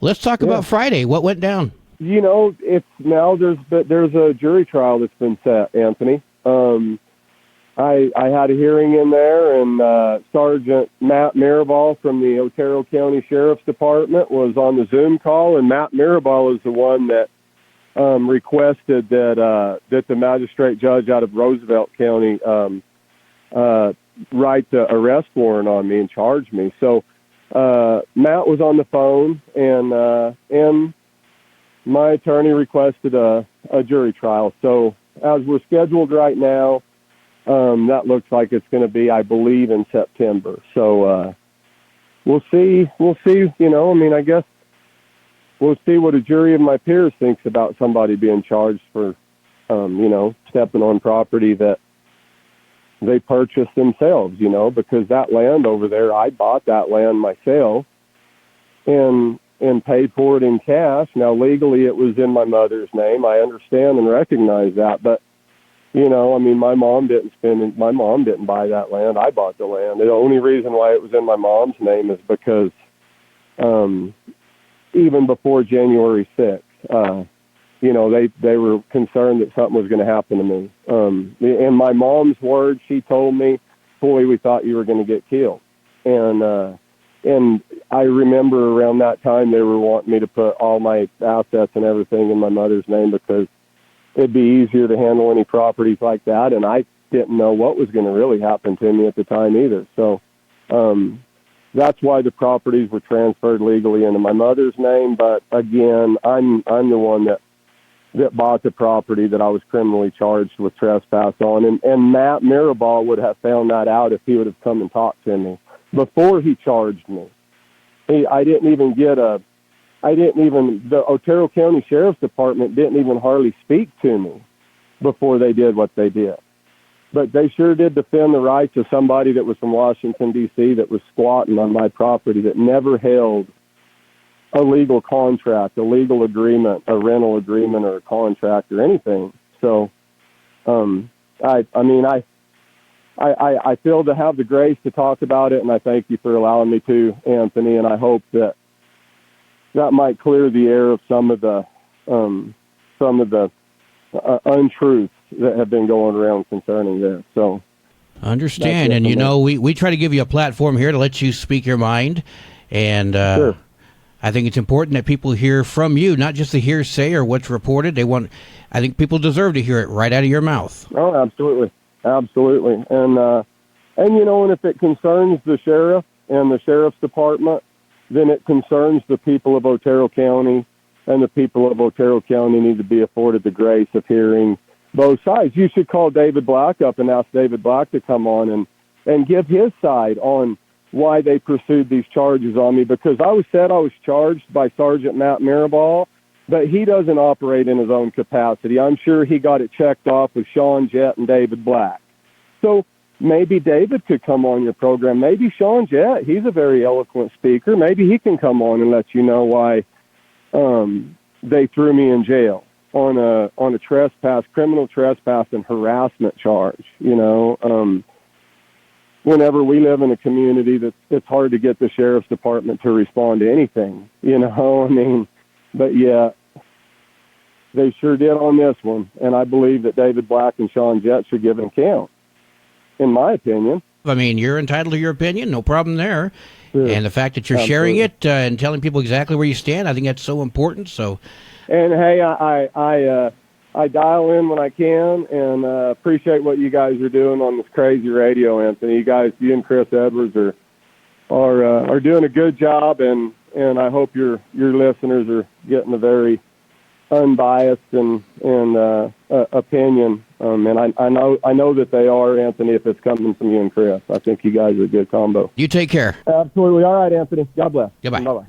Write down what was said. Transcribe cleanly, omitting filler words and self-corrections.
Let's talk about Friday. What went down? It's now there's a jury trial that's been set, Anthony. I had a hearing in there, and Sergeant Matt Mirabal from the Otero County Sheriff's Department was on the Zoom call, and Matt Mirabal is the one that requested that the magistrate judge out of Roosevelt County write the arrest warrant on me and charge me. So Matt was on the phone, and my attorney requested a jury trial. So as we're scheduled right now, that looks like it's going to be, I believe, in September. So we'll see. I guess we'll see what a jury of my peers thinks about somebody being charged for, stepping on property that they purchased themselves, because that land over there, I bought that land myself and paid for it in cash. Now, legally, it was in my mother's name. I understand and recognize that, but my mom didn't buy that land. I bought the land. The only reason why it was in my mom's name is because even before January 6th, they were concerned that something was going to happen to me. In my mom's words, she told me, "Boy, we thought you were going to get killed." And I remember around that time they were wanting me to put all my assets and everything in my mother's name because it'd be easier to handle any properties like that. And I didn't know what was going to really happen to me at the time either. So that's why the properties were transferred legally into my mother's name. But again, I'm the one that bought the property that I was criminally charged with trespass on. And Matt Mirabal would have found that out if he would have come and talked to me before he charged me. The Otero County Sheriff's Department didn't even hardly speak to me before they did what they did. But they sure did defend the rights of somebody that was from Washington, D.C., that was squatting on my property, that never held a legal contract, a legal agreement, a rental agreement, or a contract or anything. So, I feel to have the grace to talk about it, and I thank you for allowing me to, Anthony, and I hope that might clear the air of some of the untruths that have been going around concerning this. So, understand, and we try to give you a platform here to let you speak your mind, and sure. I think it's important that people hear from you, not just the hearsay or what's reported. I think people deserve to hear it right out of your mouth. Oh, absolutely. Absolutely. And if it concerns the sheriff and the sheriff's department, then it concerns the people of Otero County, and the people of Otero County need to be afforded the grace of hearing both sides. You should call David Black up and ask David Black to come on and give his side on why they pursued these charges on me, because I was charged by Sergeant Matt Mirabal, but he doesn't operate in his own capacity. I'm sure he got it checked off with Sean Jett and David Black. So maybe David could come on your program. Maybe Sean Jett, he's a very eloquent speaker. Maybe he can come on and let you know why they threw me in jail on a criminal trespass and harassment charge. Whenever we live in a community it's hard to get the sheriff's department to respond to anything, but yeah, they sure did on this one. And I believe that David Black and Sean Jett should give an account, in my opinion. I mean, you're entitled to your opinion, no problem there. Sure. And the fact that you're sharing it and telling people exactly where you stand, I think that's so important. So, and hey, I dial in when I can, and appreciate what you guys are doing on this crazy radio, Anthony. You and Chris Edwards are doing a good job, and I hope your listeners are getting a very unbiased and opinion. And I know that they are, Anthony, if it's coming from you and Chris. I think you guys are a good combo. You take care. Absolutely. All right, Anthony. God bless. Goodbye. Bye-bye.